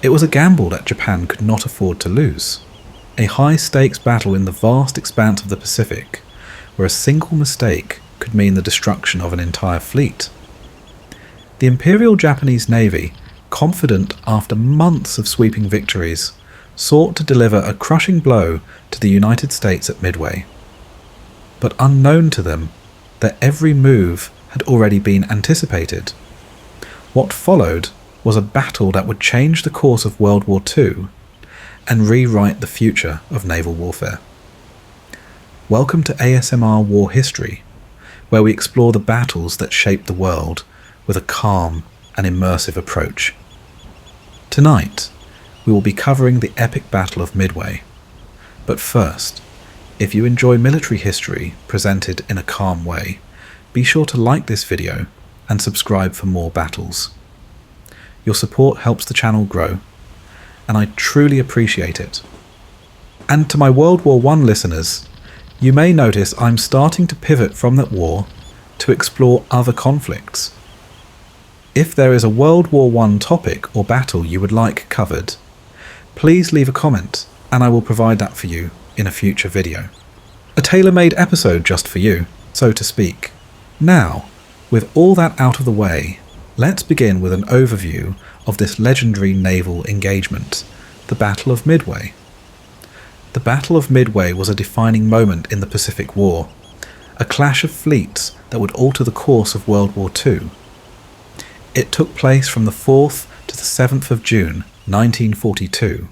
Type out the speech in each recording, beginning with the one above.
It was a gamble that Japan could not afford to lose. A high-stakes battle in the vast expanse of the Pacific, where a single mistake could mean the destruction of an entire fleet. The Imperial Japanese Navy, confident after months of sweeping victories, sought to deliver a crushing blow to the United States at Midway. But unknown to them, their every move had already been anticipated. What followed was a battle that would change the course of World War II and rewrite the future of naval warfare. Welcome to ASMR War History, where we explore the battles that shaped the world with a calm and immersive approach. Tonight, we will be covering the epic Battle of Midway. But first, if you enjoy military history presented in a calm way, be sure to like this video and subscribe for more battles. Your support helps the channel grow, and I truly appreciate it. And to my World War I listeners, you may notice I'm starting to pivot from that war to explore other conflicts. If there is a World War I topic or battle you would like covered, please leave a comment and I will provide that for you in a future video. A tailor-made episode just for you, so to speak. Now, with all that out of the way, let's begin with an overview of this legendary naval engagement, the Battle of Midway. The Battle of Midway was a defining moment in the Pacific War, a clash of fleets that would alter the course of World War II. It took place from the 4th to the 7th of June 1942,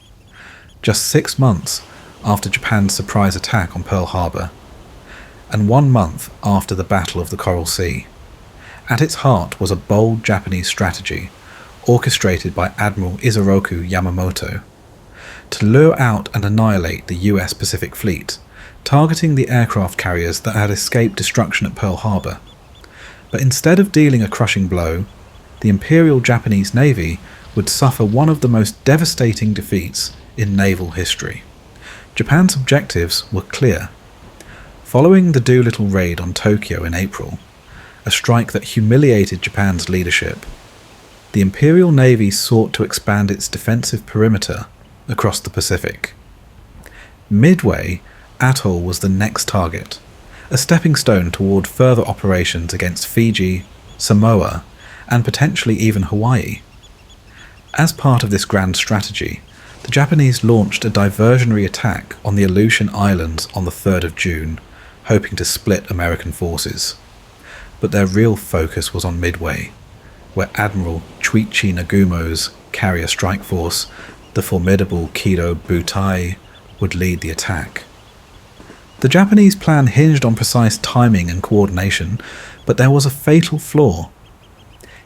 just 6 months after Japan's surprise attack on Pearl Harbor, and 1 month after the Battle of the Coral Sea. At its heart was a bold Japanese strategy, orchestrated by Admiral Yamamoto, to lure out and annihilate the US Pacific Fleet, targeting the aircraft carriers that had escaped destruction at Pearl Harbor. But instead of dealing a crushing blow, the Imperial Japanese Navy would suffer one of the most devastating defeats in naval history. Japan's objectives were clear. Following the Doolittle raid on Tokyo in April, a strike that humiliated Japan's leadership, the Imperial Navy sought to expand its defensive perimeter across the Pacific. Midway Atoll was the next target, a stepping stone toward further operations against Fiji, Samoa, and potentially even Hawaii. As part of this grand strategy, the Japanese launched a diversionary attack on the Aleutian Islands on the 3rd of June, hoping to split American forces. But their real focus was on Midway, where Admiral Chuichi Nagumo's carrier strike force, the formidable Kido Butai, would lead the attack. The Japanese plan hinged on precise timing and coordination, but there was a fatal flaw.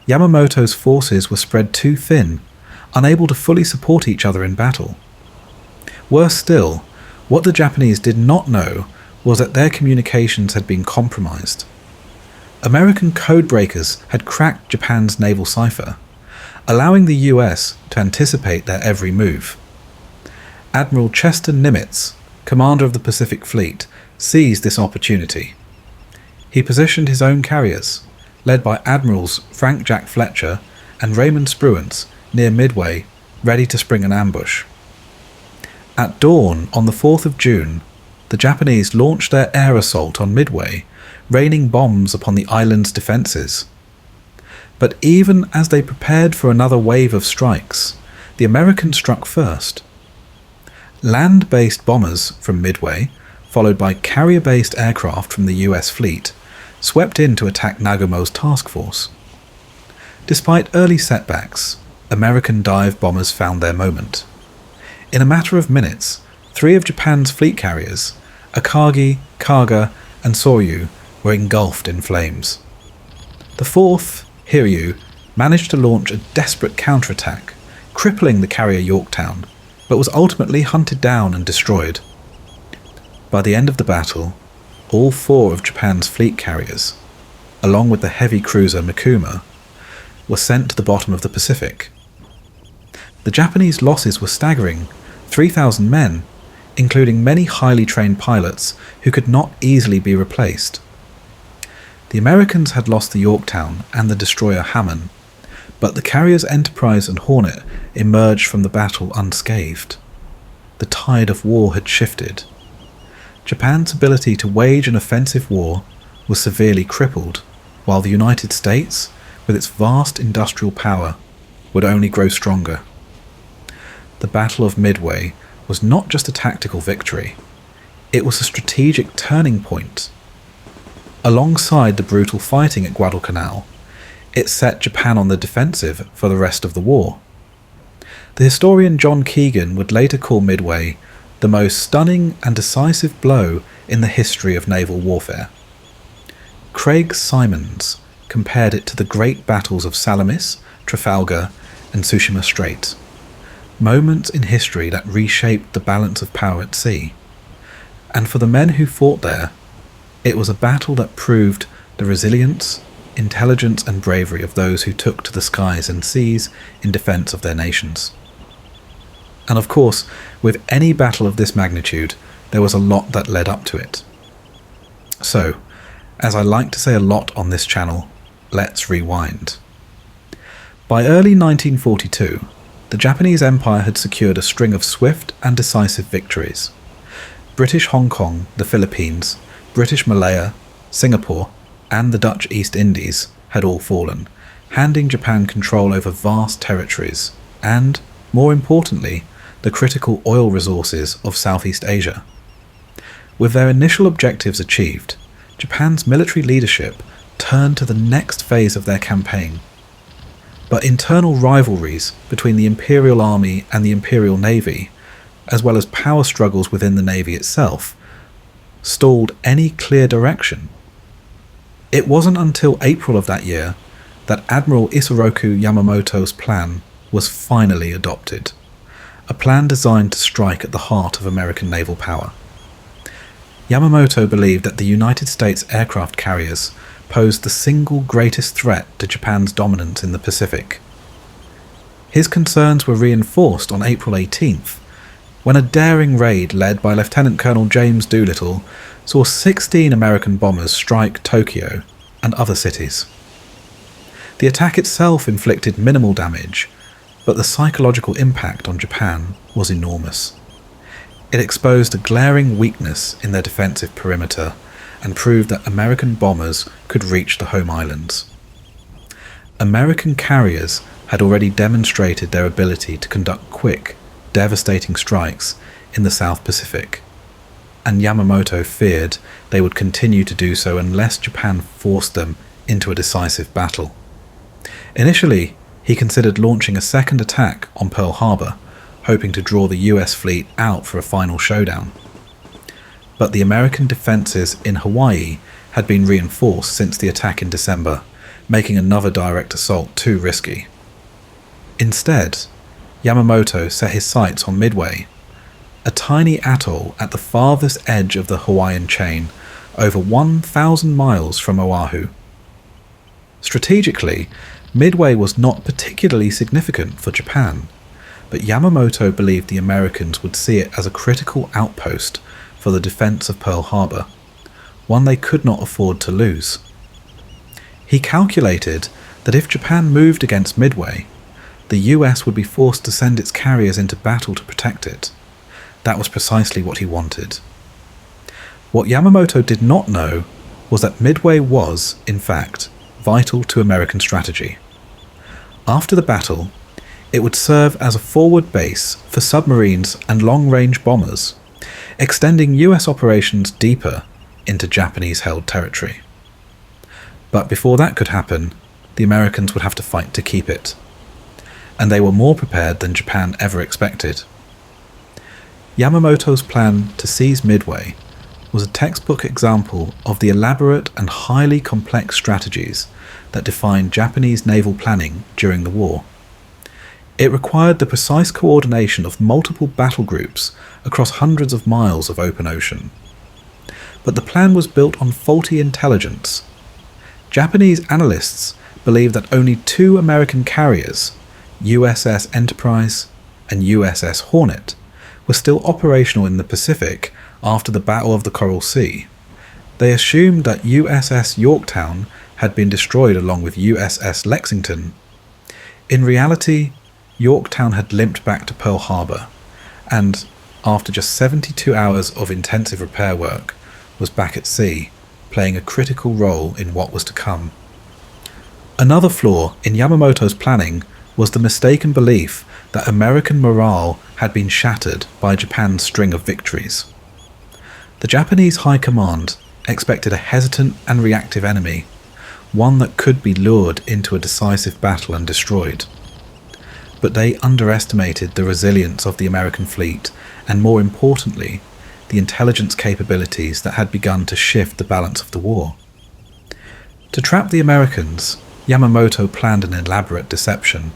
Yamamoto's forces were spread too thin, unable to fully support each other in battle. Worse still, what the Japanese did not know was that their communications had been compromised. American codebreakers had cracked Japan's naval cipher, allowing the US to anticipate their every move. Admiral Chester Nimitz, commander of the Pacific Fleet, seized this opportunity. He positioned his own carriers, led by Admirals Frank Jack Fletcher and Raymond Spruance, near Midway, ready to spring an ambush. At dawn on the 4th of June, the Japanese launched their air assault on Midway, raining bombs upon the island's defences. But even as they prepared for another wave of strikes, the Americans struck first. Land-based bombers from Midway, followed by carrier-based aircraft from the US fleet, swept in to attack Nagumo's task force. Despite early setbacks, American dive bombers found their moment. In a matter of minutes, 3 of Japan's fleet carriers, Akagi, Kaga, and Soryu, were engulfed in flames. The 4th, Hiryu, managed to launch a desperate counterattack, crippling the carrier Yorktown, but was ultimately hunted down and destroyed. By the end of the battle, all 4 of Japan's fleet carriers, along with the heavy cruiser Mikuma, were sent to the bottom of the Pacific. The Japanese losses were staggering, 3,000 men, including many highly trained pilots who could not easily be replaced. The Americans had lost the Yorktown and the destroyer Hammond, But the carriers Enterprise and Hornet emerged from the battle unscathed. The tide of war had shifted. Japan's ability to wage an offensive war was severely crippled, while the United States, with its vast industrial power, would only grow stronger. The Battle of Midway was not just a tactical victory, it was a strategic turning point. Alongside the brutal fighting at Guadalcanal, it set Japan on the defensive for the rest of the war. The historian John Keegan would later call Midway the most stunning and decisive blow in the history of naval warfare. Craig Symonds compared it to the great battles of Salamis, Trafalgar, and Tsushima Strait, moments in history that reshaped the balance of power at sea. And for the men who fought there, it was a battle that proved the resilience, intelligence and bravery of those who took to the skies and seas in defence of their nations. And of course, with any battle of this magnitude, there was a lot that led up to it. So, as I like to say a lot on this channel, let's rewind. By early 1942, the Japanese Empire had secured a string of swift and decisive victories. British Hong Kong, the Philippines, British Malaya, Singapore, and the Dutch East Indies had all fallen, handing Japan control over vast territories and, more importantly, the critical oil resources of Southeast Asia. With their initial objectives achieved, Japan's military leadership turned to the next phase of their campaign. But internal rivalries between the Imperial Army and the Imperial Navy, as well as power struggles within the Navy itself, stalled any clear direction. It wasn't until April of that year that Admiral Yamamoto's plan was finally adopted, a plan designed to strike at the heart of American naval power. Yamamoto believed that the United States aircraft carriers posed the single greatest threat to Japan's dominance in the Pacific. His concerns were reinforced on April 18th, when a daring raid led by Lieutenant Colonel James Doolittle saw 16 American bombers strike Tokyo and other cities. The attack itself inflicted minimal damage, but the psychological impact on Japan was enormous. It exposed a glaring weakness in their defensive perimeter and proved that American bombers could reach the home islands. American carriers had already demonstrated their ability to conduct quick, devastating strikes in the South Pacific, and Yamamoto feared they would continue to do so unless Japan forced them into a decisive battle. Initially, he considered launching a second attack on Pearl Harbor, hoping to draw the US fleet out for a final showdown. But the American defences in Hawaii had been reinforced since the attack in December, making another direct assault too risky. Instead, Yamamoto set his sights on Midway, a tiny atoll at the farthest edge of the Hawaiian chain, over 1,000 miles from Oahu. Strategically, Midway was not particularly significant for Japan, but Yamamoto believed the Americans would see it as a critical outpost for the defense of Pearl Harbor, one they could not afford to lose. He calculated that if Japan moved against Midway, the US would be forced to send its carriers into battle to protect it. That was precisely what he wanted. What Yamamoto did not know was that Midway was, in fact, vital to American strategy. After the battle, it would serve as a forward base for submarines and long-range bombers, extending US operations deeper into Japanese-held territory. But before that could happen, the Americans would have to fight to keep it. And they were more prepared than Japan ever expected. Yamamoto's plan to seize Midway was a textbook example of the elaborate and highly complex strategies that defined Japanese naval planning during the war. It required the precise coordination of multiple battle groups across hundreds of miles of open ocean. But the plan was built on faulty intelligence. Japanese analysts believed that only 2 American carriers, USS Enterprise and USS Hornet, were still operational in the Pacific after the Battle of the Coral Sea. They assumed that USS Yorktown had been destroyed along with USS Lexington. In reality, Yorktown had limped back to Pearl Harbor, and, after just 72 hours of intensive repair work, was back at sea, playing a critical role in what was to come. Another flaw in Yamamoto's planning was the mistaken belief that American morale had been shattered by Japan's string of victories. The Japanese High Command expected a hesitant and reactive enemy, one that could be lured into a decisive battle and destroyed. But they underestimated the resilience of the American fleet and, more importantly, the intelligence capabilities that had begun to shift the balance of the war. To trap the Americans, Yamamoto planned an elaborate deception.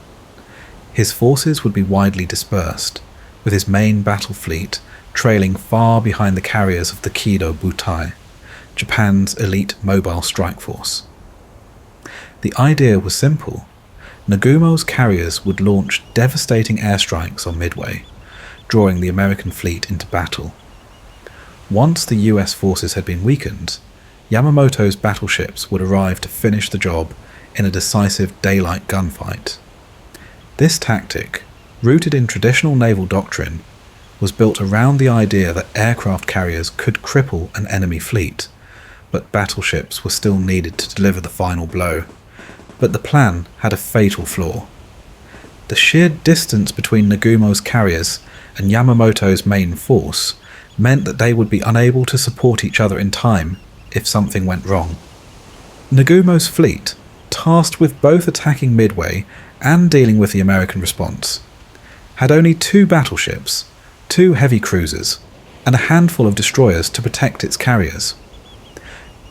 His forces would be widely dispersed, with his main battle fleet trailing far behind the carriers of the Kido Butai, Japan's elite mobile strike force. The idea was simple. Nagumo's carriers would launch devastating airstrikes on Midway, drawing the American fleet into battle. Once the US forces had been weakened, Yamamoto's battleships would arrive to finish the job in a decisive daylight gunfight. This tactic, rooted in traditional naval doctrine, was built around the idea that aircraft carriers could cripple an enemy fleet, but battleships were still needed to deliver the final blow. But the plan had a fatal flaw. The sheer distance between Nagumo's carriers and Yamamoto's main force meant that they would be unable to support each other in time if something went wrong. Nagumo's fleet, tasked with both attacking Midway and dealing with the American response, had only 2 battleships, 2 heavy cruisers, and a handful of destroyers to protect its carriers.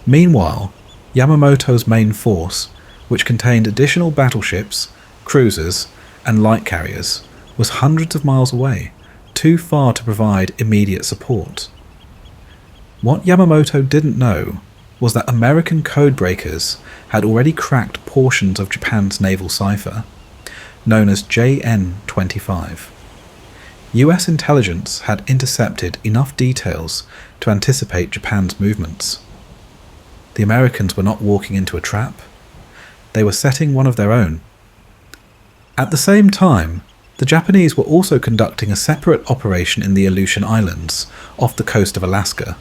Meanwhile, Yamamoto's main force, which contained additional battleships, cruisers, and light carriers, was hundreds of miles away, too far to provide immediate support. What Yamamoto didn't know was that American codebreakers had already cracked portions of Japan's naval cipher, known as JN-25. US intelligence had intercepted enough details to anticipate Japan's movements. The Americans were not walking into a trap. They were setting one of their own. At the same time, the Japanese were also conducting a separate operation in the Aleutian Islands, off the coast of Alaska.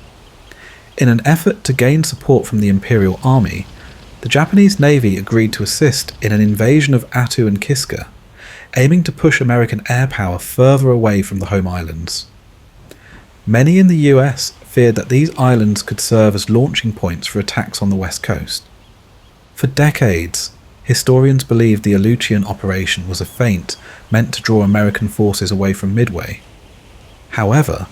In an effort to gain support from the Imperial Army, the Japanese Navy agreed to assist in an invasion of Attu and Kiska, aiming to push American air power further away from the home islands. Many in the US feared that these islands could serve as launching points for attacks on the west coast. For decades, historians believed the Aleutian operation was a feint meant to draw American forces away from Midway. However,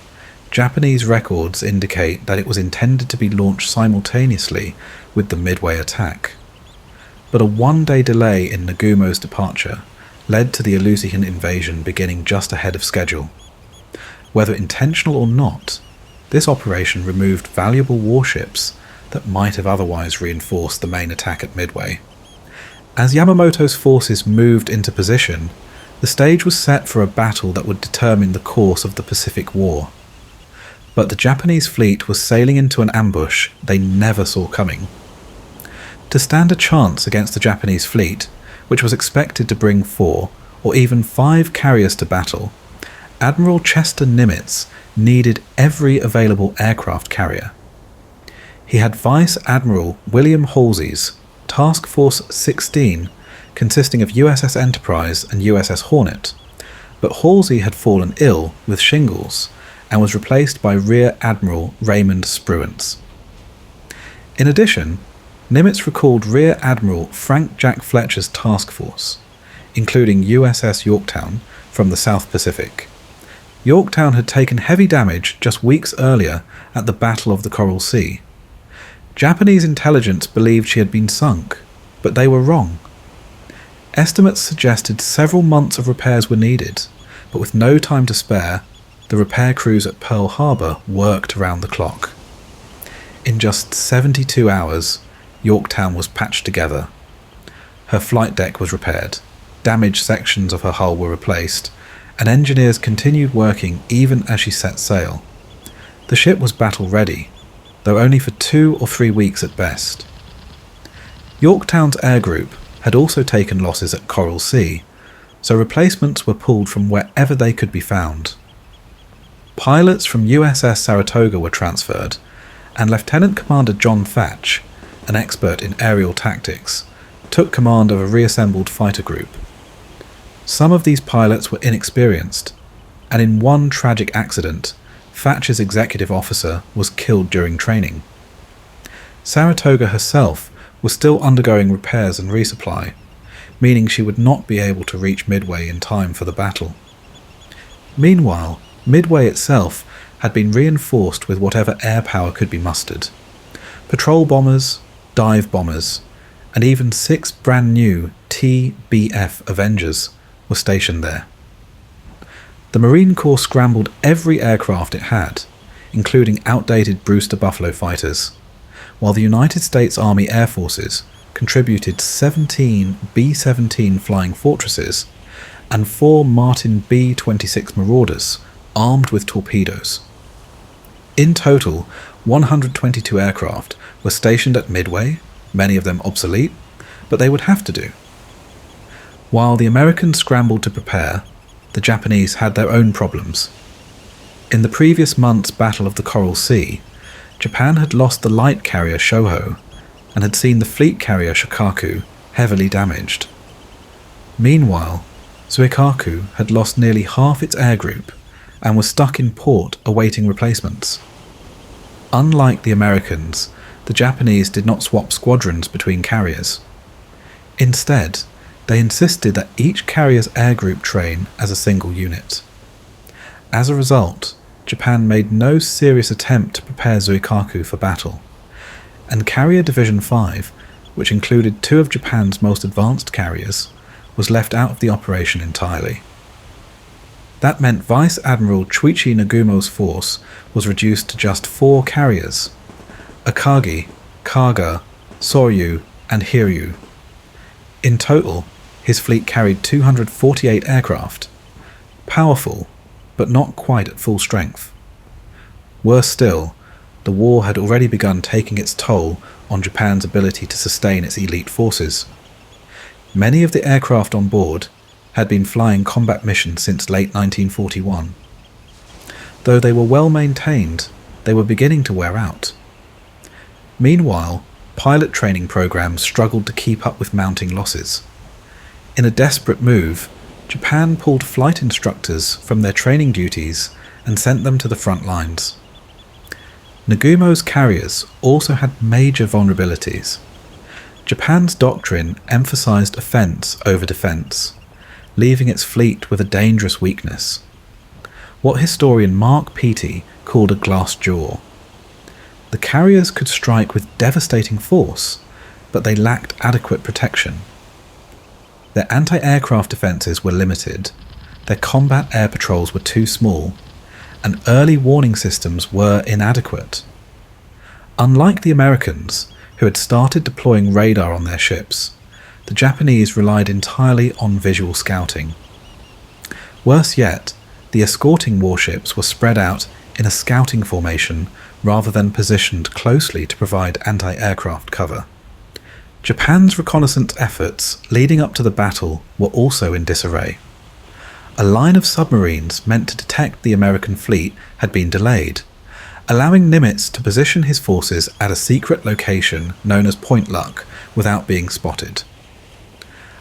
Japanese records indicate that it was intended to be launched simultaneously with the Midway attack. But a one-day delay in Nagumo's departure led to the Aleutian invasion beginning just ahead of schedule. Whether intentional or not, this operation removed valuable warships that might have otherwise reinforced the main attack at Midway. As Yamamoto's forces moved into position, the stage was set for a battle that would determine the course of the Pacific War. But the Japanese fleet was sailing into an ambush they never saw coming. To stand a chance against the Japanese fleet, which was expected to bring 4 or even 5 carriers to battle, Admiral Chester Nimitz needed every available aircraft carrier. He had Vice Admiral William Halsey's Task Force 16, consisting of USS Enterprise and USS Hornet, but Halsey had fallen ill with shingles and was replaced by Rear Admiral Raymond Spruance. In addition, Nimitz recalled Rear Admiral Frank Jack Fletcher's task force, including USS Yorktown from the South Pacific. Yorktown had taken heavy damage just weeks earlier at the Battle of the Coral Sea. Japanese intelligence believed she had been sunk, but they were wrong. Estimates suggested several months of repairs were needed, but with no time to spare, the repair crews at Pearl Harbor worked around the clock. In just 72 hours, Yorktown was patched together. Her flight deck was repaired, damaged sections of her hull were replaced, and engineers continued working even as she set sail. The ship was battle-ready, though only for 2 or 3 weeks at best. Yorktown's air group had also taken losses at Coral Sea, so replacements were pulled from wherever they could be found. Pilots from USS Saratoga were transferred, and Lieutenant Commander John Thatch, an expert in aerial tactics, took command of a reassembled fighter group. Some of these pilots were inexperienced, and in one tragic accident, Thatch's executive officer was killed during training. Saratoga herself was still undergoing repairs and resupply, meaning she would not be able to reach Midway in time for the battle. Meanwhile, Midway itself had been reinforced with whatever air power could be mustered. Patrol bombers, dive bombers, and even 6 brand new TBF Avengers were stationed there. The Marine Corps scrambled every aircraft it had, including outdated Brewster Buffalo fighters, while the United States Army Air Forces contributed 17 B-17 Flying Fortresses and 4 Martin B-26 Marauders armed with torpedoes. In total, 122 aircraft were stationed at Midway, many of them obsolete, but they would have to do. While the Americans scrambled to prepare, the Japanese had their own problems. In the previous month's Battle of the Coral Sea, Japan had lost the light carrier Shoho and had seen the fleet carrier Shokaku heavily damaged. Meanwhile, Zuikaku had lost nearly half its air group and was stuck in port awaiting replacements. Unlike the Americans, the Japanese did not swap squadrons between carriers. Instead, they insisted that each carrier's air group train as a single unit. As a result, Japan made no serious attempt to prepare Zuikaku for battle, and Carrier Division 5, which included 2 of Japan's most advanced carriers, was left out of the operation entirely. That meant Vice Admiral Chuichi Nagumo's force was reduced to just 4 carriers: Akagi, Kaga, Soryu, and Hiryu. In total, his fleet carried 248 aircraft. Powerful, but not quite at full strength. Worse still, the war had already begun taking its toll on Japan's ability to sustain its elite forces. Many of the aircraft on board had been flying combat missions since late 1941. Though they were well maintained, they were beginning to wear out. Meanwhile, pilot training programs struggled to keep up with mounting losses. In a desperate move, Japan pulled flight instructors from their training duties and sent them to the front lines. Nagumo's carriers also had major vulnerabilities. Japan's doctrine emphasized offense over defense, leaving its fleet with a dangerous weakness: what historian Mark Peattie called a glass jaw. The carriers could strike with devastating force, but they lacked adequate protection. Their anti-aircraft defences were limited, their combat air patrols were too small, and early warning systems were inadequate. Unlike the Americans, who had started deploying radar on their ships, the Japanese relied entirely on visual scouting. Worse yet, the escorting warships were spread out in a scouting formation rather than positioned closely to provide anti-aircraft cover. Japan's reconnaissance efforts leading up to the battle were also in disarray. A line of submarines meant to detect the American fleet had been delayed, allowing Nimitz to position his forces at a secret location known as Point Luck without being spotted.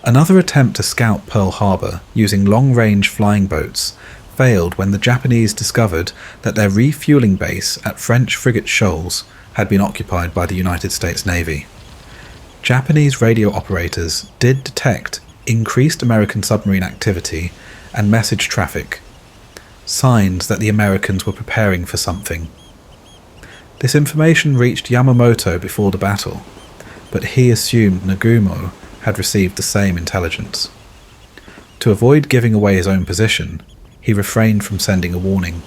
Another attempt to scout Pearl Harbor using long-range flying boats failed when the Japanese discovered that their refueling base at French frigate Shoals had been occupied by the United States Navy. Japanese radio operators did detect increased American submarine activity and message traffic, signs that the Americans were preparing for something. This information reached Yamamoto before the battle, but he assumed Nagumo had received the same intelligence. To avoid giving away his own position, he refrained from sending a warning.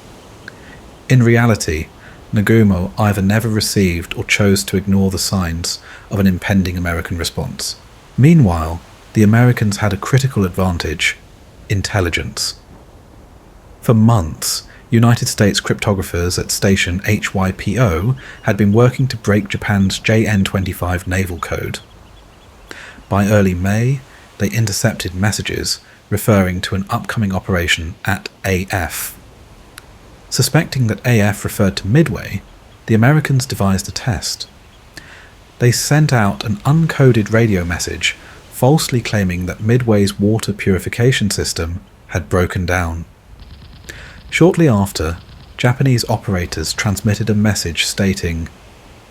In reality, Nagumo either never received or chose to ignore the signs of an impending American response. Meanwhile, the Americans had a critical advantage: intelligence. For months, United States cryptographers at Station HYPO had been working to break Japan's JN-25 naval code. By early May, they intercepted messages referring to an upcoming operation at AF. Suspecting that AF referred to Midway, the Americans devised a test. They sent out an uncoded radio message falsely claiming that Midway's water purification system had broken down. Shortly after, Japanese operators transmitted a message stating,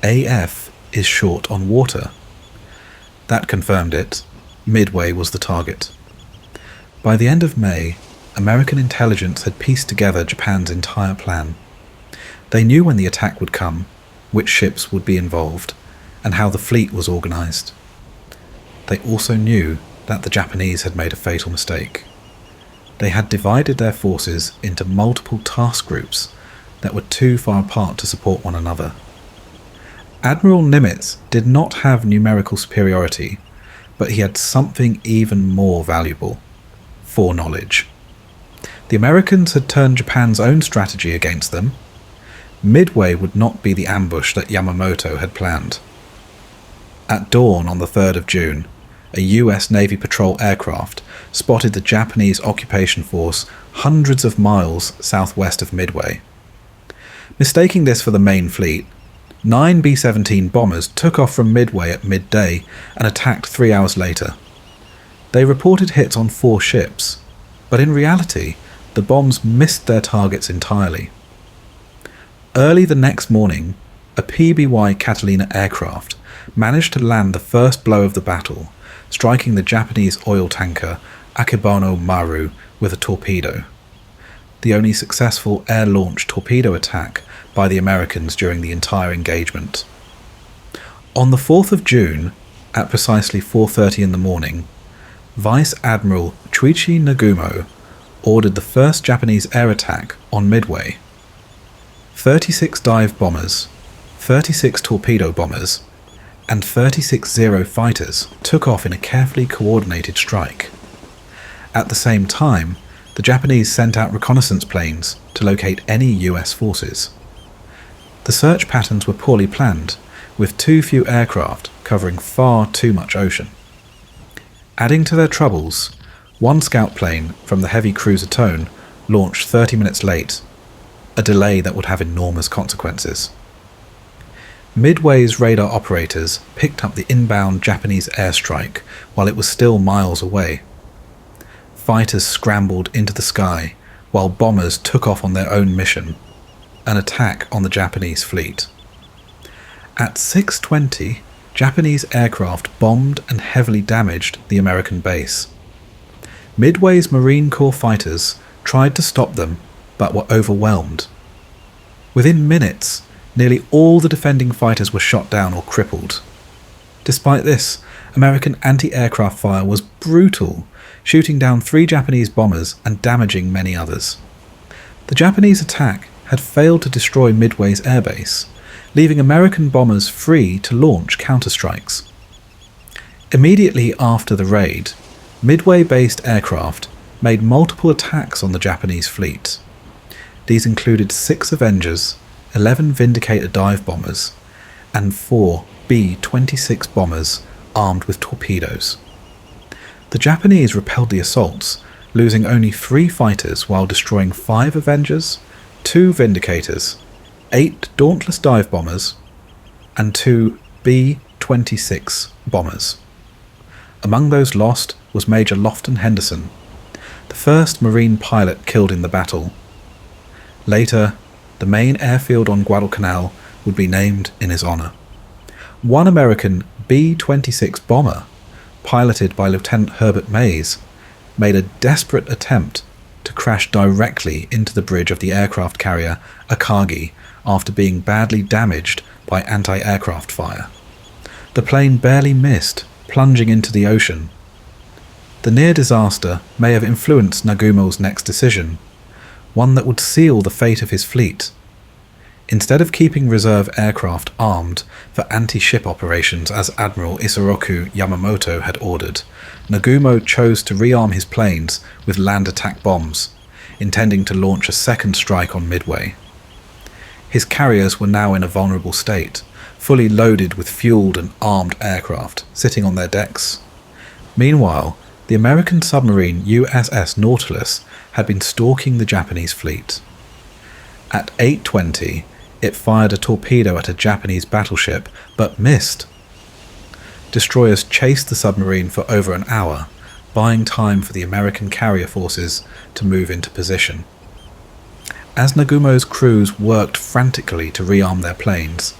"AF is short on water." That confirmed it. Midway was the target. By the end of May, American intelligence had pieced together Japan's entire plan. They knew when the attack would come, which ships would be involved, and how the fleet was organized. They also knew that the Japanese had made a fatal mistake. They had divided their forces into multiple task groups that were too far apart to support one another. Admiral Nimitz did not have numerical superiority, but he had something even more valuable: foreknowledge. The Americans had turned Japan's own strategy against them. Midway would not be the ambush that Yamamoto had planned. At dawn on the 3rd of June, a US Navy patrol aircraft spotted the Japanese occupation force hundreds of miles southwest of Midway. Mistaking this for the main fleet, 9 B-17 bombers took off from Midway at midday and attacked 3 hours later. They reported hits on 4 ships, but in reality, the bombs missed their targets entirely. Early the next morning, a PBY Catalina aircraft managed to land the first blow of the battle, striking the Japanese oil tanker Akebano Maru with a torpedo, the only successful air-launched torpedo attack by the Americans during the entire engagement. On the 4th of June, at precisely 4:30 in the morning, Vice Admiral Chuichi Nagumo ordered the first Japanese air attack on Midway. 36 dive bombers, 36 torpedo bombers, and 36 Zero fighters took off in a carefully coordinated strike. At the same time, the Japanese sent out reconnaissance planes to locate any US forces. The search patterns were poorly planned, with too few aircraft covering far too much ocean. Adding to their troubles, one scout plane from the heavy cruiser Tone launched 30 minutes late, a delay that would have enormous consequences. Midway's radar operators picked up the inbound Japanese airstrike while it was still miles away. Fighters scrambled into the sky while bombers took off on their own mission, an attack on the Japanese fleet. At 6:20, Japanese aircraft bombed and heavily damaged the American base. Midway's Marine Corps fighters tried to stop them, but were overwhelmed. Within minutes, nearly all the defending fighters were shot down or crippled. Despite this, American anti-aircraft fire was brutal, shooting down 3 Japanese bombers and damaging many others. The Japanese attack had failed to destroy Midway's airbase, leaving American bombers free to launch counterstrikes. Immediately after the raid, Midway-based aircraft made multiple attacks on the Japanese fleet. These included 6 Avengers, 11 Vindicator dive bombers, and 4 B-26 bombers armed with torpedoes. The Japanese repelled the assaults, losing only 3 fighters while destroying 5 Avengers, 2 Vindicators, 8 Dauntless dive bombers, and 2 B-26 bombers. Among those lost was Major Lofton Henderson, the first Marine pilot killed in the battle. Later, the main airfield on Guadalcanal would be named in his honor. One American B-26 bomber, piloted by Lieutenant Herbert Mays, made a desperate attempt to crash directly into the bridge of the aircraft carrier Akagi after being badly damaged by anti-aircraft fire. The plane barely missed, plunging into the ocean. The near disaster may have influenced Nagumo's next decision, one that would seal the fate of his fleet. Instead of keeping reserve aircraft armed for anti-ship operations as Admiral Isoroku Yamamoto had ordered, Nagumo chose to rearm his planes with land attack bombs, intending to launch a second strike on Midway. His carriers were now in a vulnerable state, fully loaded with fueled and armed aircraft sitting on their decks. Meanwhile, The American submarine USS Nautilus had been stalking the Japanese fleet. At 8:20, it fired a torpedo at a Japanese battleship, but missed. Destroyers chased the submarine for over an hour, buying time for the American carrier forces to move into position. As Nagumo's crews worked frantically to rearm their planes,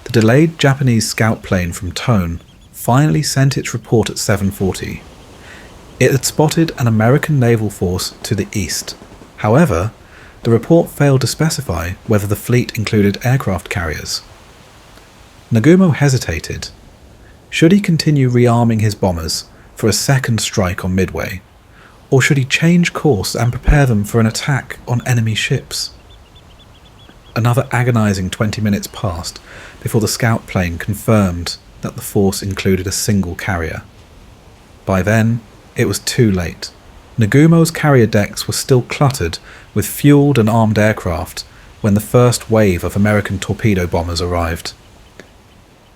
the delayed Japanese scout plane from Tone finally sent its report at 7:40. It had spotted an American naval force to the east. However, the report failed to specify whether the fleet included aircraft carriers. Nagumo hesitated. Should he continue rearming his bombers for a second strike on Midway, or should he change course and prepare them for an attack on enemy ships? Another agonizing 20 minutes passed before the scout plane confirmed that the force included a single carrier. By then, it was too late. Nagumo's carrier decks were still cluttered with fueled and armed aircraft when the first wave of American torpedo bombers arrived.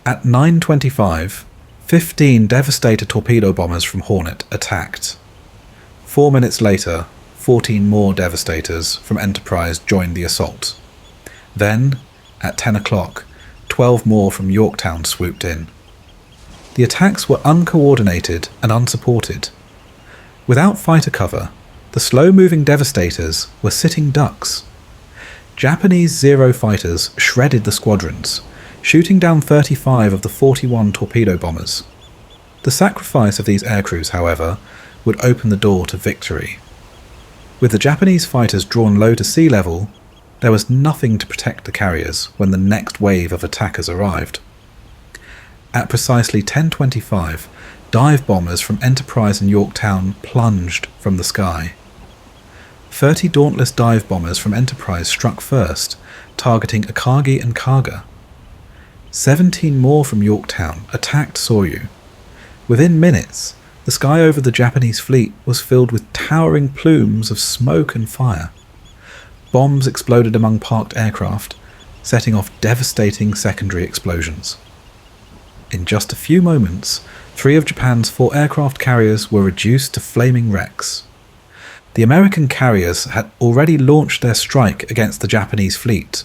At 9:25, 15 Devastator torpedo bombers from Hornet attacked. 4 minutes later, 14 more Devastators from Enterprise joined the assault. Then, at 10 o'clock, 12 more from Yorktown swooped in. The attacks were uncoordinated and unsupported. Without fighter cover, the slow-moving Devastators were sitting ducks. Japanese Zero fighters shredded the squadrons, shooting down 35 of the 41 torpedo bombers. The sacrifice of these aircrews, however, would open the door to victory. With the Japanese fighters drawn low to sea level, there was nothing to protect the carriers when the next wave of attackers arrived. At precisely 10:25, dive bombers from Enterprise and Yorktown plunged from the sky. 30 Dauntless dive bombers from Enterprise struck first, targeting Akagi and Kaga. 17 more from Yorktown attacked Soryu. Within minutes, the sky over the Japanese fleet was filled with towering plumes of smoke and fire. Bombs exploded among parked aircraft, setting off devastating secondary explosions. In just a few moments, 3 of Japan's 4 aircraft carriers were reduced to flaming wrecks. The American carriers had already launched their strike against the Japanese fleet.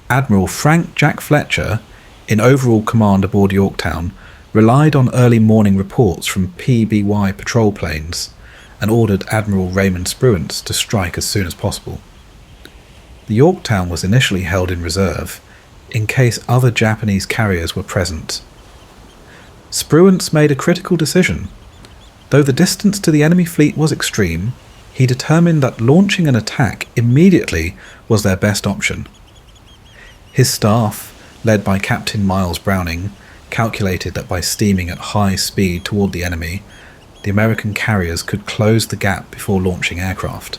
Admiral Frank Jack Fletcher, in overall command aboard Yorktown, relied on early morning reports from PBY patrol planes and ordered Admiral Raymond Spruance to strike as soon as possible. The Yorktown was initially held in reserve, in case other Japanese carriers were present. Spruance made a critical decision. Though the distance to the enemy fleet was extreme, he determined that launching an attack immediately was their best option. His staff, led by Captain Miles Browning, calculated that by steaming at high speed toward the enemy, the American carriers could close the gap before launching aircraft.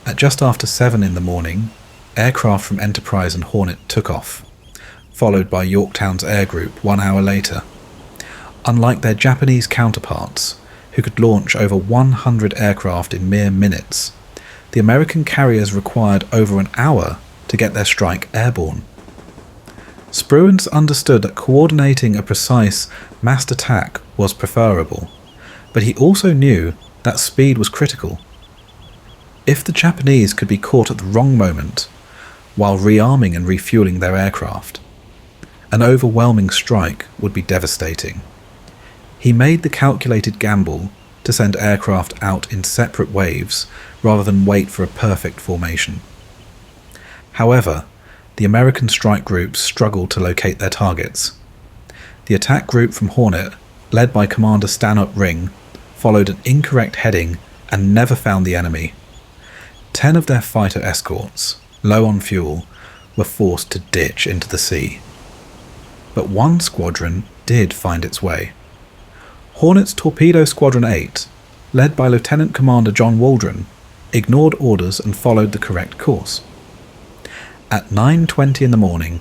At just after 7 in the morning, aircraft from Enterprise and Hornet took off, followed by Yorktown's air group 1 hour later. Unlike their Japanese counterparts, who could launch over 100 aircraft in mere minutes, the American carriers required over an hour to get their strike airborne. Spruance understood that coordinating a precise, massed attack was preferable, but he also knew that speed was critical. If the Japanese could be caught at the wrong moment, while rearming and refueling their aircraft, an overwhelming strike would be devastating. He made the calculated gamble to send aircraft out in separate waves rather than wait for a perfect formation. However, the American strike groups struggled to locate their targets. The attack group from Hornet, led by Commander Stanhope Ring, followed an incorrect heading and never found the enemy. 10 of their fighter escorts, low on fuel, were forced to ditch into the sea. But one squadron did find its way. Hornet's Torpedo Squadron 8, led by Lieutenant Commander John Waldron, ignored orders and followed the correct course. At 9:20 in the morning,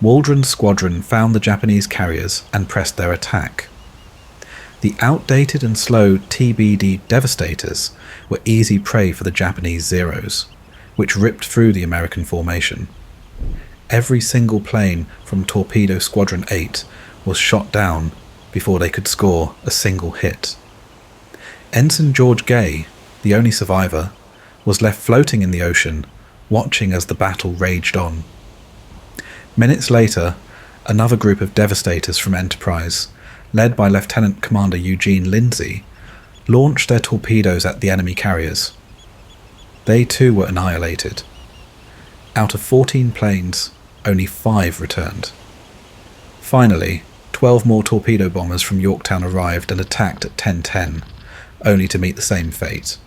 Waldron's squadron found the Japanese carriers and pressed their attack. The outdated and slow TBD Devastators were easy prey for the Japanese Zeros, which ripped through the American formation. Every single plane from Torpedo Squadron 8 was shot down before they could score a single hit. Ensign George Gay, the only survivor, was left floating in the ocean, watching as the battle raged on. Minutes later, another group of devastators from Enterprise, led by Lieutenant Commander Eugene Lindsay, launched their torpedoes at the enemy carriers. They too were annihilated. Out of 14 planes, only 5 returned. Finally, 12 more torpedo bombers from Yorktown arrived and attacked at 10:10, only to meet the same fate.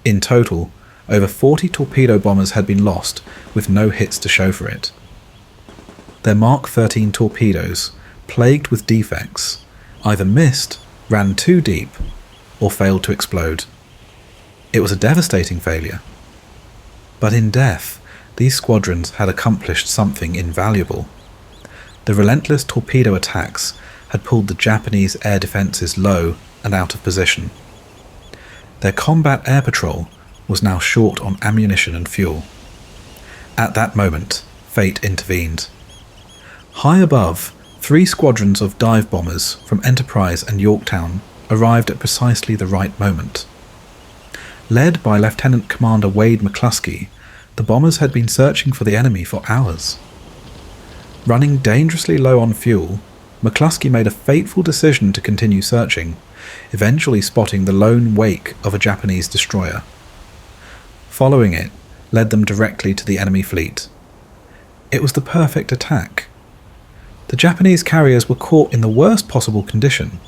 In total, over 40 torpedo bombers had been lost, with no hits to show for it. Their Mark 13 torpedoes, plagued with defects, either missed, ran too deep, or failed to explode. It was a devastating failure. But in death, these squadrons had accomplished something invaluable. The relentless torpedo attacks had pulled the Japanese air defences low and out of position. Their combat air patrol was now short on ammunition and fuel. At that moment, fate intervened. High above, 3 squadrons of dive bombers from Enterprise and Yorktown arrived at precisely the right moment. Led by Lieutenant Commander Wade McCluskey, the bombers had been searching for the enemy for hours. Running dangerously low on fuel, McCluskey made a fateful decision to continue searching, eventually spotting the lone wake of a Japanese destroyer. Following it led them directly to the enemy fleet. It was the perfect attack. The Japanese carriers were caught in the worst possible condition.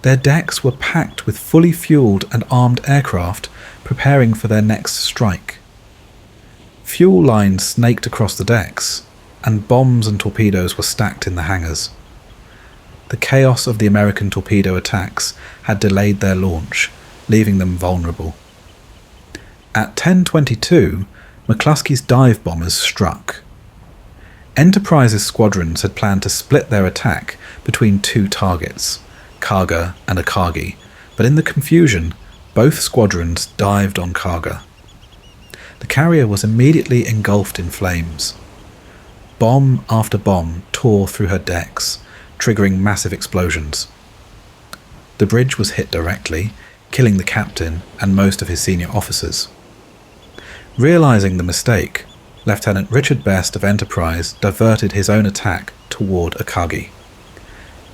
Their decks were packed with fully fueled and armed aircraft preparing for their next strike. Fuel lines snaked across the decks, and bombs and torpedoes were stacked in the hangars. The chaos of the American torpedo attacks had delayed their launch, leaving them vulnerable. At 10:22, McCluskey's dive bombers struck. Enterprise's squadrons had planned to split their attack between 2 targets, Kaga and Akagi, but in the confusion, both squadrons dived on Kaga. The carrier was immediately engulfed in flames. Bomb after bomb tore through her decks, triggering massive explosions. The bridge was hit directly, killing the captain and most of his senior officers. Realizing the mistake, Lieutenant Richard Best of Enterprise diverted his own attack toward Akagi.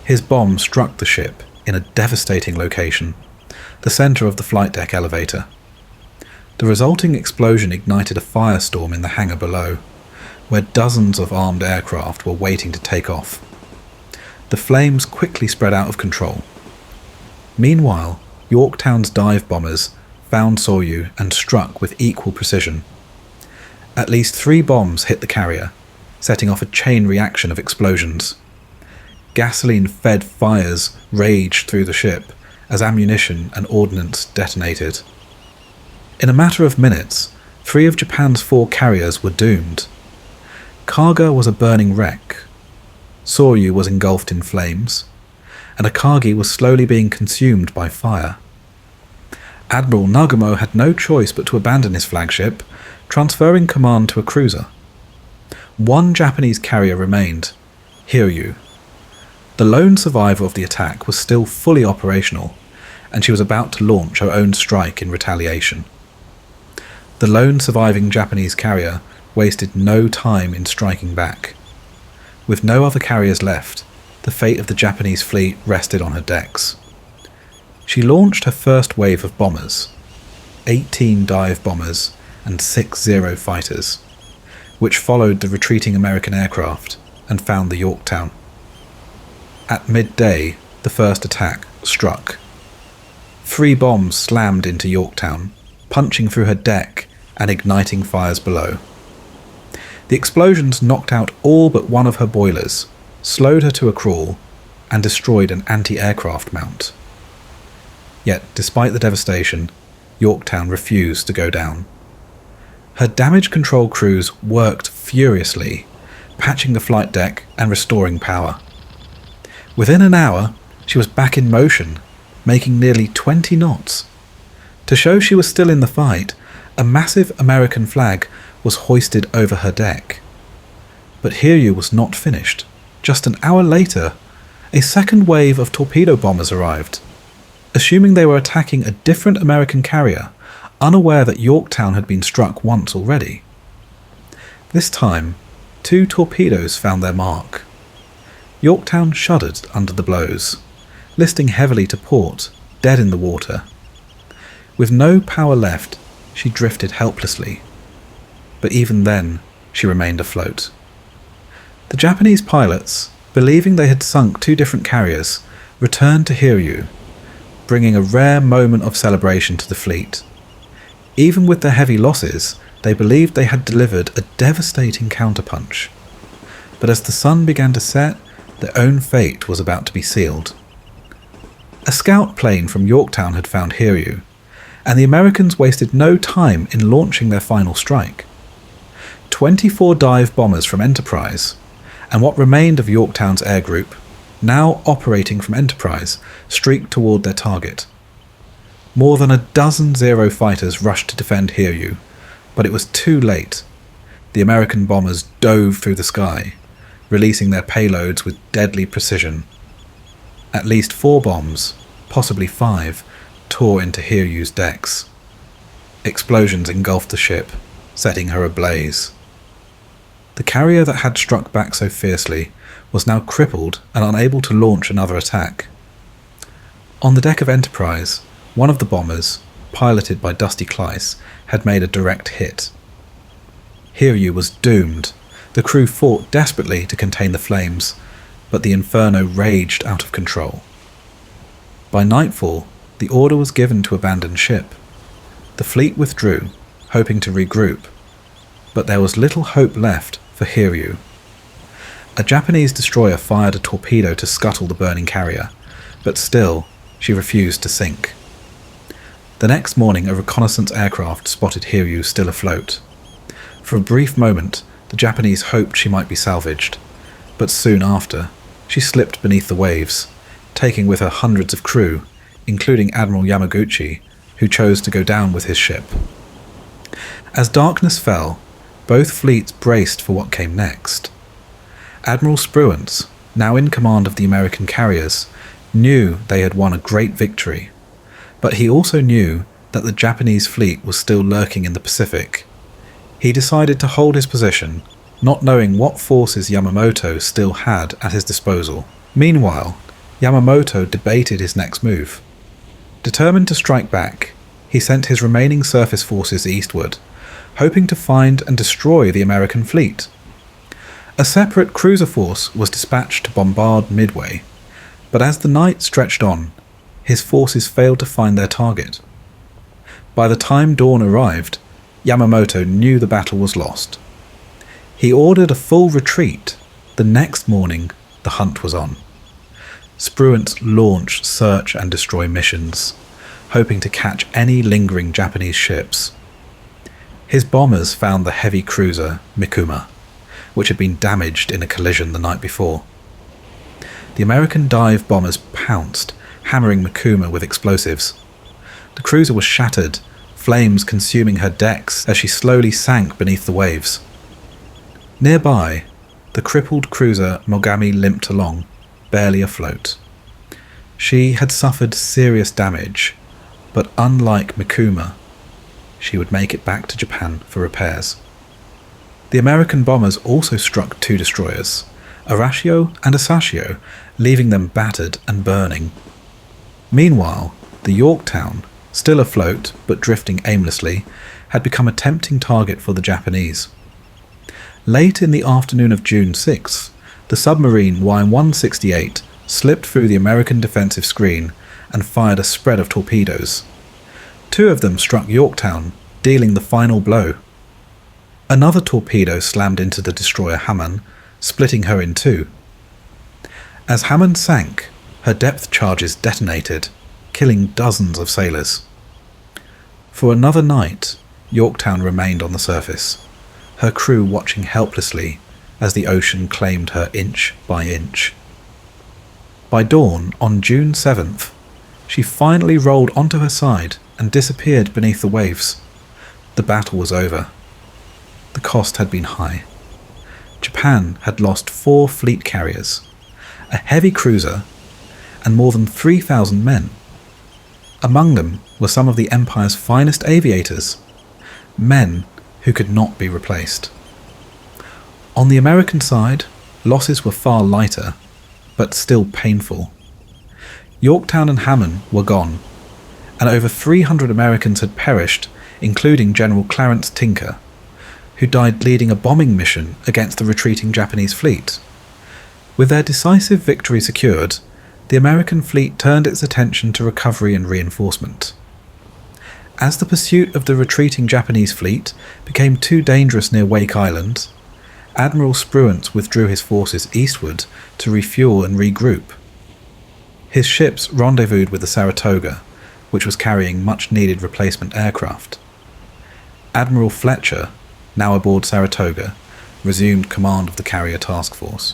His bomb struck the ship in a devastating location, the center of the flight deck elevator. The resulting explosion ignited a firestorm in the hangar below, where dozens of armed aircraft were waiting to take off. The flames quickly spread out of control. Meanwhile, Yorktown's dive bombers found Soryu and struck with equal precision. At least 3 bombs hit the carrier, setting off a chain reaction of explosions. Gasoline-fed fires raged through the ship as ammunition and ordnance detonated. In a matter of minutes, 3 of Japan's 4 carriers were doomed. Kaga was a burning wreck, Soryu was engulfed in flames, and Akagi was slowly being consumed by fire. Admiral Nagumo had no choice but to abandon his flagship, transferring command to a cruiser. 1 Japanese carrier remained, Hiryu. The lone survivor of the attack was still fully operational, and she was about to launch her own strike in retaliation. The lone surviving Japanese carrier wasted no time in striking back. With no other carriers left, the fate of the Japanese fleet rested on her decks. She launched her first wave of bombers, 18 dive bombers and 6 Zero fighters, which followed the retreating American aircraft and found the Yorktown. At midday, the first attack struck. 3 bombs slammed into Yorktown, punching through her deck and igniting fires below. The explosions knocked out all but one of her boilers, slowed her to a crawl, and destroyed an anti-aircraft mount. Yet, despite the devastation, Yorktown refused to go down. Her damage control crews worked furiously, patching the flight deck and restoring power. Within an hour, she was back in motion, making nearly 20 knots. To show she was still in the fight, a massive American flag was hoisted over her deck. But Hiryu was not finished. Just an hour later, a second wave of torpedo bombers arrived. assuming they were attacking a different American carrier, unaware that Yorktown had been struck once already. This time, 2 torpedoes found their mark. Yorktown shuddered under the blows, listing heavily to port, dead in the water. With no power left, she drifted helplessly. But even then, she remained afloat. The Japanese pilots, believing they had sunk 2 different carriers, returned to Hiryu, bringing a rare moment of celebration to the fleet. Even with their heavy losses, they believed they had delivered a devastating counterpunch. But as the sun began to set, their own fate was about to be sealed. A scout plane from Yorktown had found Hiryu, and the Americans wasted no time in launching their final strike. 24 dive bombers from Enterprise, and what remained of Yorktown's air group, now operating from Enterprise, streaked toward their target. More than a dozen Zero fighters rushed to defend Hiryu, but it was too late. The American bombers dove through the sky, releasing their payloads with deadly precision. At least 4 bombs, possibly 5, tore into Hiryu's decks. Explosions engulfed the ship, setting her ablaze. The carrier that had struck back so fiercely was now crippled and unable to launch another attack. On the deck of Enterprise, one of the bombers, piloted by Dusty Clyce, had made a direct hit. Hiryu was doomed. The crew fought desperately to contain the flames, but the inferno raged out of control. By nightfall, the order was given to abandon ship. The fleet withdrew, hoping to regroup, but there was little hope left for Hiryu. A Japanese destroyer fired a torpedo to scuttle the burning carrier, but still, she refused to sink. The next morning, a reconnaissance aircraft spotted Hiryu still afloat. For a brief moment, the Japanese hoped she might be salvaged, but soon after, she slipped beneath the waves, taking with her hundreds of crew, including Admiral Yamamoto, who chose to go down with his ship. As darkness fell, both fleets braced for what came next. Admiral Spruance, now in command of the American carriers, knew they had won a great victory, but he also knew that the Japanese fleet was still lurking in the Pacific. He decided to hold his position, not knowing what forces Yamamoto still had at his disposal. Meanwhile, Yamamoto debated his next move. Determined to strike back, he sent his remaining surface forces eastward, hoping to find and destroy the American fleet. A separate cruiser force was dispatched to bombard Midway, but as the night stretched on, his forces failed to find their target. By the time dawn arrived, Yamamoto knew the battle was lost. He ordered a full retreat. The next morning, the hunt was on. Spruance launched search and destroy missions, hoping to catch any lingering Japanese ships. His bombers found the heavy cruiser Mikuma, which had been damaged in a collision the night before. The American dive bombers pounced, hammering Mikuma with explosives. The cruiser was shattered, flames consuming her decks as she slowly sank beneath the waves. Nearby, the crippled cruiser Mogami limped along, barely afloat. She had suffered serious damage, but unlike Mikuma, she would make it back to Japan for repairs. The American bombers also struck 2 destroyers, Arashio and Asashio, leaving them battered and burning. Meanwhile, the Yorktown, still afloat but drifting aimlessly, had become a tempting target for the Japanese. Late in the afternoon of June 6th, the submarine Y-168 slipped through the American defensive screen and fired a spread of torpedoes. 2 of them struck Yorktown, dealing the final blow. Another torpedo slammed into the destroyer Hamon, splitting her in 2. As Hamon sank, her depth charges detonated, killing dozens of sailors. For another night, Yorktown remained on the surface, her crew watching helplessly as the ocean claimed her inch by inch. By dawn on June 7th, she finally rolled onto her side and disappeared beneath the waves. The battle was over. The cost had been high. Japan had lost 4 fleet carriers, a heavy cruiser, and more than 3,000 men. Among them were some of the Empire's finest aviators, men who could not be replaced. On the American side, losses were far lighter, but still painful. Yorktown and Hammond were gone, and over 300 Americans had perished, including General Clarence Tinker, who died leading a bombing mission against the retreating Japanese fleet. With their decisive victory secured, the American fleet turned its attention to recovery and reinforcement. As the pursuit of the retreating Japanese fleet became too dangerous near Wake Island, Admiral Spruance withdrew his forces eastward to refuel and regroup. His ships rendezvoused with the Saratoga, which was carrying much-needed replacement aircraft. Admiral Fletcher, now aboard Saratoga, resumed command of the carrier task force.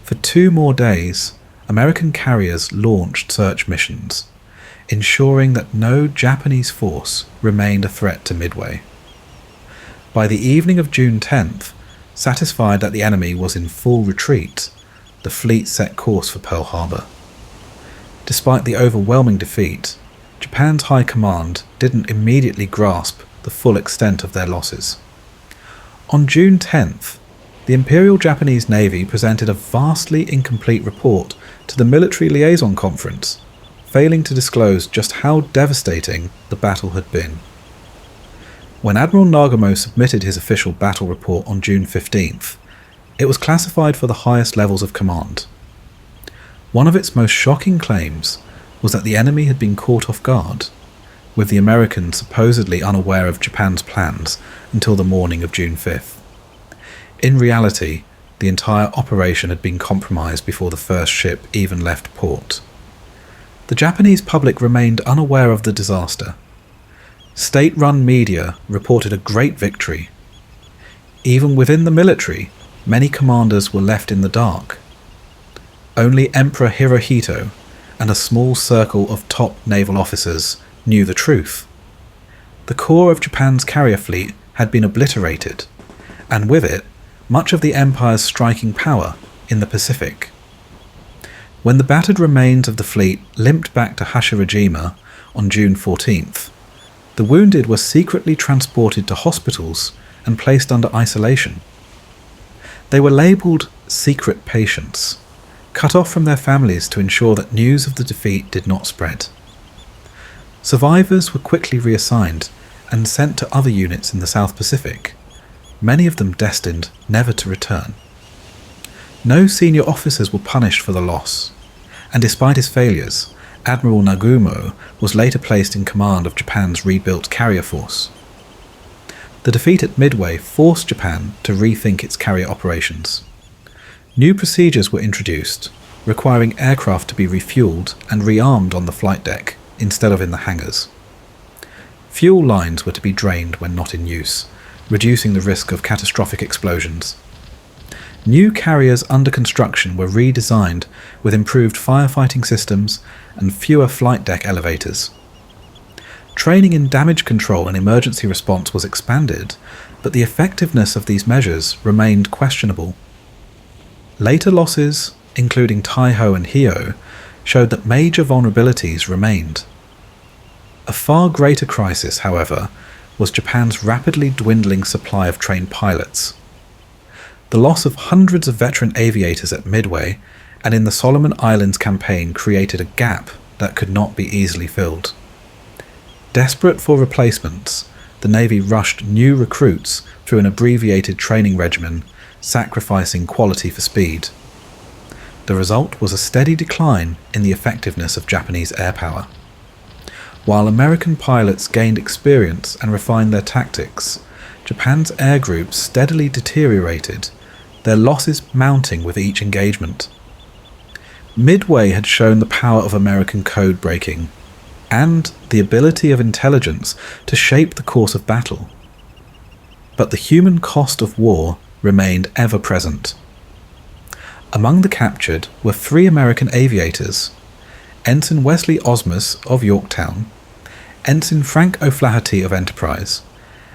For 2 more days, American carriers launched search missions, ensuring that no Japanese force remained a threat to Midway. By the evening of June 10th, satisfied that the enemy was in full retreat, the fleet set course for Pearl Harbor. Despite the overwhelming defeat, Japan's high command didn't immediately grasp the full extent of their losses. On June 10th, the Imperial Japanese Navy presented a vastly incomplete report to the Military Liaison Conference, failing to disclose just how devastating the battle had been. When Admiral Nagamo submitted his official battle report on June 15th, it was classified for the highest levels of command. One of its most shocking claims was that the enemy had been caught off guard, with the Americans supposedly unaware of Japan's plans until the morning of June 5th. In reality, the entire operation had been compromised before the first ship even left port. The Japanese public remained unaware of the disaster. State-run media reported a great victory. Even within the military, many commanders were left in the dark. Only Emperor Hirohito and a small circle of top naval officers knew the truth. The core of Japan's carrier fleet had been obliterated, and with it, much of the Empire's striking power in the Pacific. When the battered remains of the fleet limped back to Hashirajima on June 14th, the wounded were secretly transported to hospitals and placed under isolation. They were labelled secret patients, cut off from their families to ensure that news of the defeat did not spread. Survivors were quickly reassigned and sent to other units in the South Pacific, many of them destined never to return. No senior officers were punished for the loss, and despite his failures, Admiral Nagumo was later placed in command of Japan's rebuilt carrier force. The defeat at Midway forced Japan to rethink its carrier operations. New procedures were introduced, requiring aircraft to be refueled and rearmed on the flight deck instead of in the hangars. Fuel lines were to be drained when not in use, reducing the risk of catastrophic explosions. New carriers under construction were redesigned with improved firefighting systems and fewer flight deck elevators. Training in damage control and emergency response was expanded, but the effectiveness of these measures remained questionable. Later losses, including Taiho and Hio, showed that major vulnerabilities remained. A far greater crisis, however, was Japan's rapidly dwindling supply of trained pilots. The loss of hundreds of veteran aviators at Midway and in the Solomon Islands campaign created a gap that could not be easily filled. Desperate for replacements, the Navy rushed new recruits through an abbreviated training regimen, sacrificing quality for speed. The result was a steady decline in the effectiveness of Japanese air power. While American pilots gained experience and refined their tactics, Japan's air groups steadily deteriorated, their losses mounting with each engagement. Midway had shown the power of American code-breaking, and the ability of intelligence to shape the course of battle. But the human cost of war remained ever present. Among the captured were 3 American aviators: Ensign Wesley Osmus of Yorktown, Ensign Frank O'Flaherty of Enterprise,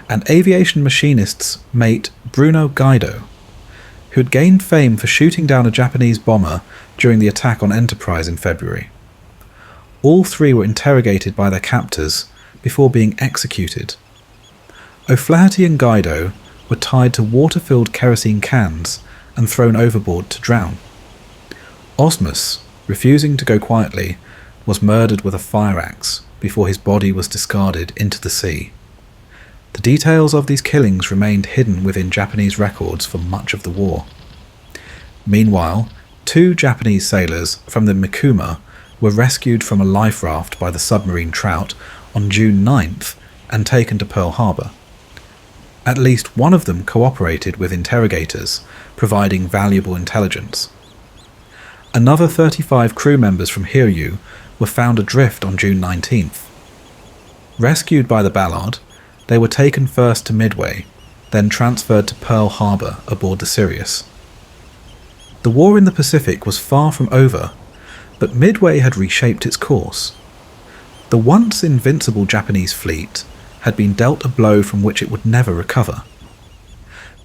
and aviation machinist's mate Bruno Gaido, who had gained fame for shooting down a Japanese bomber during the attack on Enterprise in February. All three were interrogated by their captors before being executed. O'Flaherty and Guido were tied to water-filled kerosene cans and thrown overboard to drown. Osmus, refusing to go quietly, was murdered with a fire axe before his body was discarded into the sea. The details of these killings remained hidden within Japanese records for much of the war. Meanwhile, 2 Japanese sailors from the Mikuma were rescued from a life raft by the submarine Trout on June 9th and taken to Pearl Harbor. At least one of them cooperated with interrogators, providing valuable intelligence. Another 35 crew members from Hiryu were found adrift on June 19th. Rescued by the Ballard, they were taken first to Midway, then transferred to Pearl Harbor aboard the Sirius. The war in the Pacific was far from over, but Midway had reshaped its course. The once invincible Japanese fleet had been dealt a blow from which it would never recover.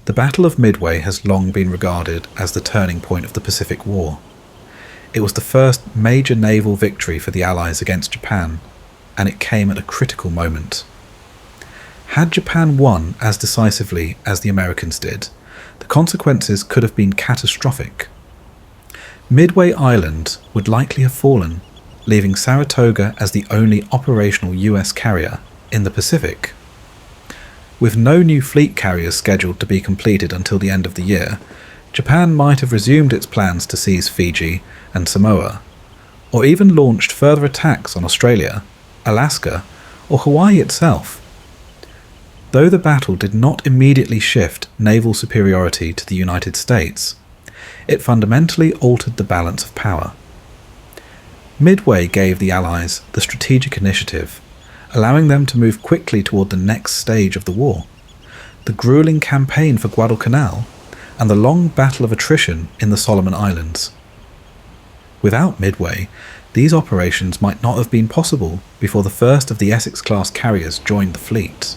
The Battle of Midway has long been regarded as the turning point of the Pacific War. It was the first major naval victory for the Allies against Japan, and it came at a critical moment. Had Japan won as decisively as the Americans did, the consequences could have been catastrophic. Midway Island would likely have fallen, leaving Saratoga as the only operational US carrier in the Pacific. With no new fleet carriers scheduled to be completed until the end of the year, Japan might have resumed its plans to seize Fiji and Samoa, or even launched further attacks on Australia, Alaska, or Hawaii itself. Though the battle did not immediately shift naval superiority to the United States, it fundamentally altered the balance of power. Midway gave the Allies the strategic initiative, allowing them to move quickly toward the next stage of the war, the grueling campaign for Guadalcanal and the long battle of attrition in the Solomon Islands. Without Midway, these operations might not have been possible before the first of the Essex-class carriers joined the fleet.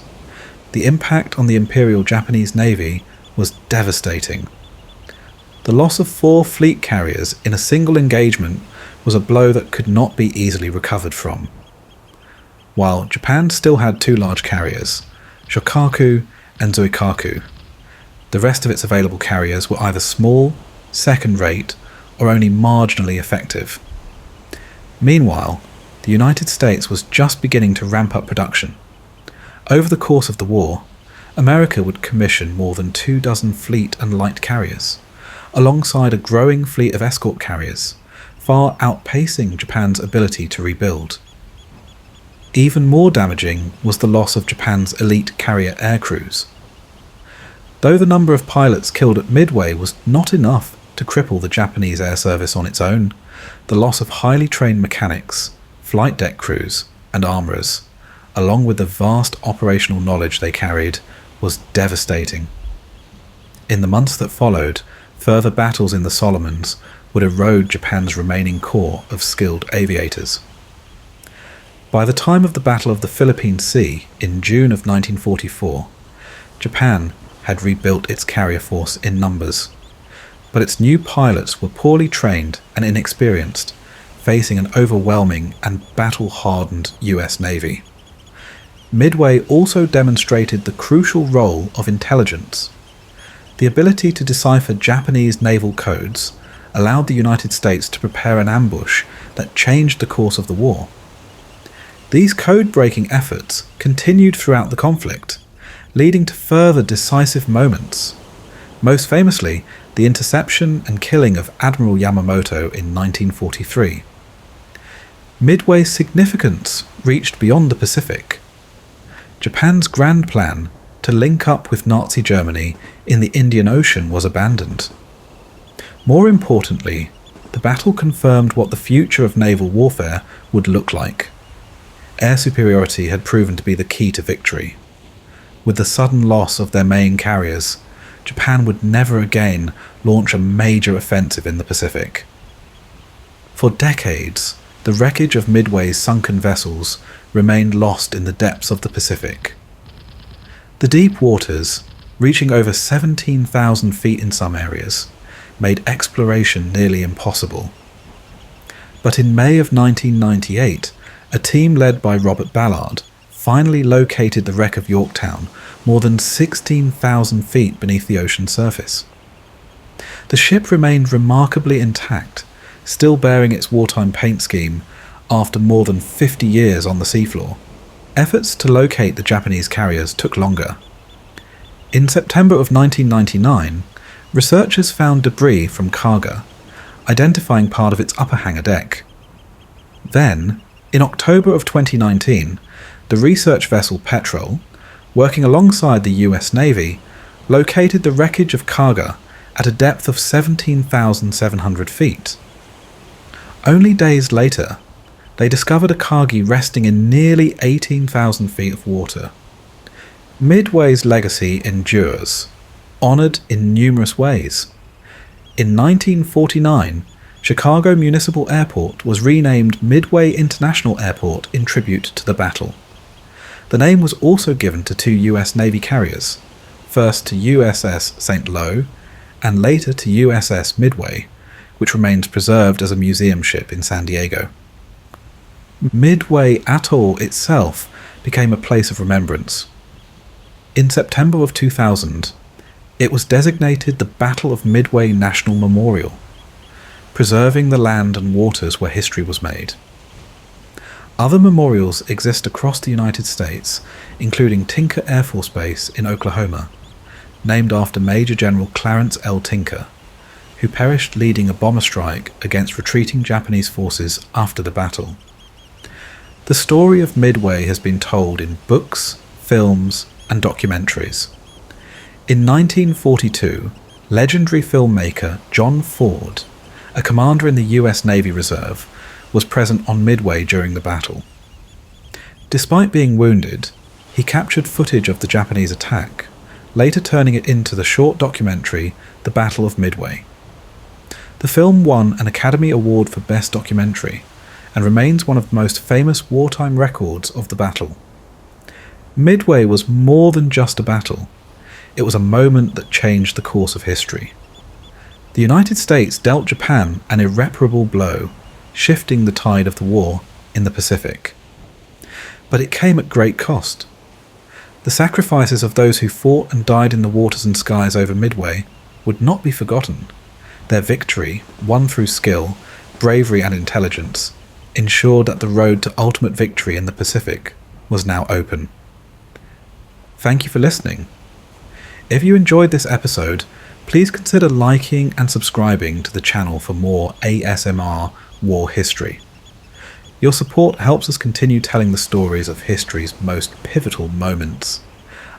The impact on the Imperial Japanese Navy was devastating. The loss of 4 fleet carriers in a single engagement was a blow that could not be easily recovered from. While Japan still had 2 large carriers, Shokaku and Zuikaku, the rest of its available carriers were either small, second-rate, or only marginally effective. Meanwhile, the United States was just beginning to ramp up production. Over the course of the war, America would commission more than 24 fleet and light carriers, alongside a growing fleet of escort carriers, far outpacing Japan's ability to rebuild. Even more damaging was the loss of Japan's elite carrier aircrews. Though the number of pilots killed at Midway was not enough to cripple the Japanese air service on its own, the loss of highly trained mechanics, flight deck crews, and armourers, along with the vast operational knowledge they carried, was devastating. In the months that followed, further battles in the Solomons would erode Japan's remaining core of skilled aviators. By the time of the Battle of the Philippine Sea in June of 1944, Japan had rebuilt its carrier force in numbers, but its new pilots were poorly trained and inexperienced, facing an overwhelming and battle-hardened US Navy. Midway also demonstrated the crucial role of intelligence. The ability to decipher Japanese naval codes allowed the United States to prepare an ambush that changed the course of the war. These code-breaking efforts continued throughout the conflict, leading to further decisive moments. Most famously, the interception and killing of Admiral Yamamoto in 1943. Midway's significance reached beyond the Pacific. Japan's grand plan to link up with Nazi Germany in the Indian Ocean was abandoned. More importantly, the battle confirmed what the future of naval warfare would look like. Air superiority had proven to be the key to victory. With the sudden loss of their main carriers, Japan would never again launch a major offensive in the Pacific. For decades, the wreckage of Midway's sunken vessels remained lost in the depths of the Pacific. The deep waters, reaching over 17,000 feet in some areas, made exploration nearly impossible. But in May of 1998, a team led by Robert Ballard finally located the wreck of Yorktown more than 16,000 feet beneath the ocean surface. The ship remained remarkably intact, still bearing its wartime paint scheme after more than 50 years on the seafloor. Efforts to locate the Japanese carriers took longer. In September of 1999, researchers found debris from Kaga, identifying part of its upper hangar deck. Then, in October of 2019, the research vessel Petrel, working alongside the US Navy, located the wreckage of Kaga at a depth of 17,700 feet. Only days later, they discovered a Kagi resting in nearly 18,000 feet of water. Midway's legacy endures, honoured in numerous ways. In 1949, Chicago Municipal Airport was renamed Midway International Airport in tribute to the battle. The name was also given to two US Navy carriers, first to USS St. Lo and later to USS Midway, which remains preserved as a museum ship in San Diego. Midway Atoll itself became a place of remembrance. In September of 2000, it was designated the Battle of Midway National Memorial, preserving the land and waters where history was made. Other memorials exist across the United States, including Tinker Air Force Base in Oklahoma, named after Major General Clarence L. Tinker, who perished leading a bomber strike against retreating Japanese forces after the battle. The story of Midway has been told in books, films, and documentaries. In 1942, legendary filmmaker John Ford, a commander in the US Navy Reserve, was present on Midway during the battle. Despite being wounded, he captured footage of the Japanese attack, later turning it into the short documentary The Battle of Midway. The film won an Academy Award for Best Documentary and remains one of the most famous wartime records of the battle. Midway was more than just a battle. It was a moment that changed the course of history. The United States dealt Japan an irreparable blow, shifting the tide of the war in the Pacific. But it came at great cost. The sacrifices of those who fought and died in the waters and skies over Midway would not be forgotten. Their victory, won through skill, bravery and intelligence, ensured that the road to ultimate victory in the Pacific was now open. Thank you for listening. If you enjoyed this episode, please consider liking and subscribing to the channel for more ASMR war history. Your support helps us continue telling the stories of history's most pivotal moments.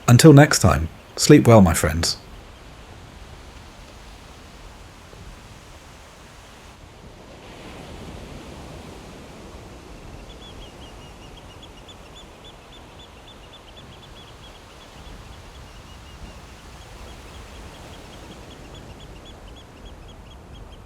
Until next time, sleep well, my friends.